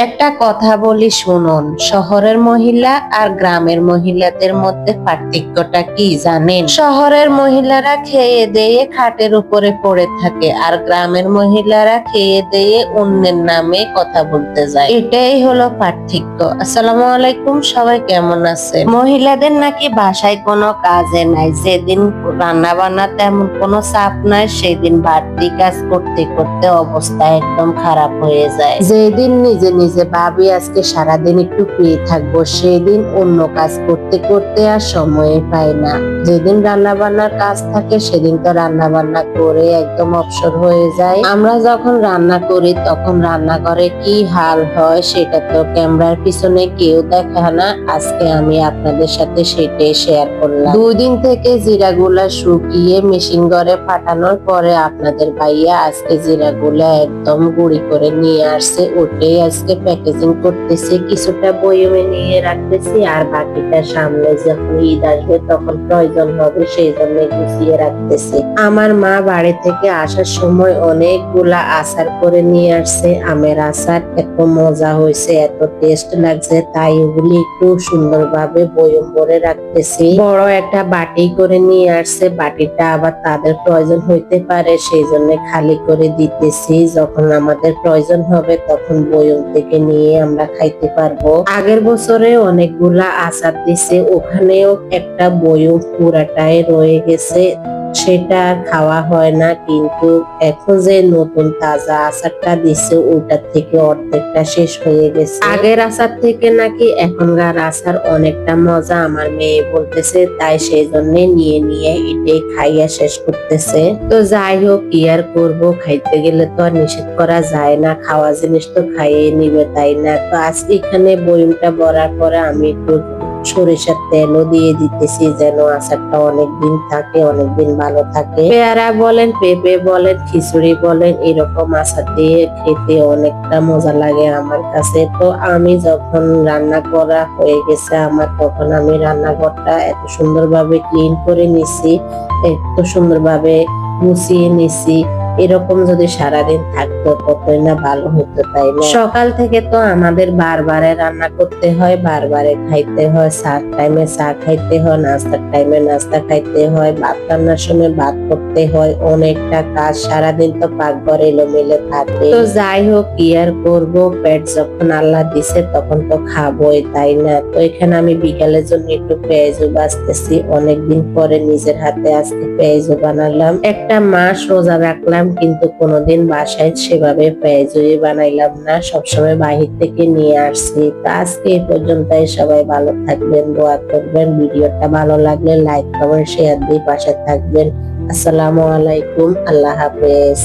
একটা কথা বলি শুনুন, শহরের মহিলা আর গ্রামের মহিলাদের মধ্যে পার্থক্যটা কি জানেন? শহরের মহিলারা খেয়ে দেয়ে খাটের উপরে পড়ে থাকে, আর গ্রামের মহিলারা খেয়ে দেয়ে অন্যের নামে কথা বলতে যায়। এটাই হলো পার্থক্য। আসসালামু আলাইকুম, সবাই কেমন আছে? মহিলাদের নাকি বাসায় কোনো কাজে নাই, যেদিন রান্না বান্না তেমন কোনো চাপ নাই, সেদিন বাড়তি কাজ করতে করতে অবস্থা একদম খারাপ হয়ে যায়। যেদিন নিজে নিজে ভাবি আজকে সারাদিন একটু ফ্রি থাকবো, সেদিন অন্য কাজ করতে করতে আর সময় পায় না। যেদিন রান্না বান্নার কাজ থাকে সেদিন তো রান্না বান্না করে একদম অবসর হয়ে যায়। আমরা যখন রান্না করি তখন রান্নাঘরে কি হাল হয় সেটা তো ক্যামেরার পিছনে কেউ দেখে না। আজকে আমি আপনাদের সাথে সেটাই শেয়ার করলাম। 2 দিন থেকে জিরাগুলা শুকিয়ে মেশিন ঘরে পাঠানোর পরে আপনাদের ভাইয়া আজকে জিরাগুলা একদম গুঁড়ি করে নিয়ে আসছে। ওটাই আজকে প্যাকেজিং করতেছি, কিছুটা বয়মে নিয়ে রাখতেছি, আর বাকিটা সামনে যখন ঈদ আসবে তখন প্রয়োজন হবে সেই জন্য গুছিয়ে রাখতেছি। আমার মা বাড়ি থেকে আসার সময় অনেকগুলা আচার করে নিয়ে আসছে। আমের আচার এত মজা হয়েছে, এত টেস্ট লাগছে, তাই ওগুলি একটু সুন্দরভাবে বয়ম ভরে রাখতেছি। বড় একটা বাটি করে নিয়ে আসছে, বাটিটা আবার তাদের প্রয়োজন হইতে পারে সেই জন্য খালি করে দিতেছি। যখন আমাদের প্রয়োজন হবে তখন বয়ম থেকে নিয়ে আমরা খাইতে পারবো। আগের বছরে অনেকগুলা আচার দিছে, ওখানেও একটা বয়ম পুরাটাই রয়ে গেছে, সেটা খাওয়া হয় না। কিন্তু এখন যে নতুন তাজা আচারটা দিছে ওটার থেকে অর্ধেকটা শেষ হয়ে গেছে। আগের আচার থেকে নাকি এখনকার আচার অনেকটা মজা, আমার মেয়ে বলতেছে, তাই সেই জন্য নিয়ে নিয়ে এটাই খাইয়া শেষ করতেছে। তো যাই হোক, কি আর করবো, খাইতে গেলে তো আর নিষেধ করা যায় না, খাওয়া জিনিস তো খাইয়ে নিবে, তাই না? তো আজকে এখানে বয়মটা ভরার পরে আমি একটু সরিষার তেলও দিয়ে দিতেছি যেন আচারটা অনেকদিন থাকে, অনেকদিন ভালো থাকে। পেয়ারা বলেন, পেঁপে বলেন, খিচুড়ি বলেন, এরকম আচার দিয়ে খেতে অনেকটা মজা লাগে আমার কাছে। তো আমি যখন রান্না করা হয়ে গেছে আমার, তখন আমি রান্নাঘরটা এত সুন্দরভাবে ক্লিন করে নিছি, এত সুন্দরভাবে মুছিয়ে নিছি। এরকম যদি সারাদিন থাকতো কতই না ভালো হতো, তাই না? সকাল থেকে তো আমাদের বারবারে রান্না করতে হয়, বারবারে খাইতে হয়, চার টাইমে চা খাইতে হয়, নাস্তার টাইমে নাস্তা খাইতে হয়, ভাত রান্নার সময় ভাত করতে হয়, অনেকটা কাজ। সারাদিন তো পাকঘরে এলোমেলো থাকে। তো যাই হোক, কি আর করবো, পেট যখন আল্লাহ দিছে তখন তো খাবোই, তাই না? তো এখানে আমি বিকালের জন্য একটু পেঁয়াজও বাছতেছি, অনেকদিন পরে নিজের হাতে আজকে পেঁয়াজও বানালাম। একটা মাস রোজা রাখলাম কিন্তু কোনোদিন বাসায় সেভাবে পেঁয়াজুই বানাইলাম না, সবসময় বাহির থেকে নিয়ে আসছি। তো আজকে এই পর্যন্তই, সবাই ভালো থাকবেন, দোয়া করবেন। ভিডিওটা ভালো লাগলে লাইক কমেন্ট শেয়ার দিয়ে পাশে থাকবেন। আসসালামু আলাইকুম, আল্লাহ হাফেজ।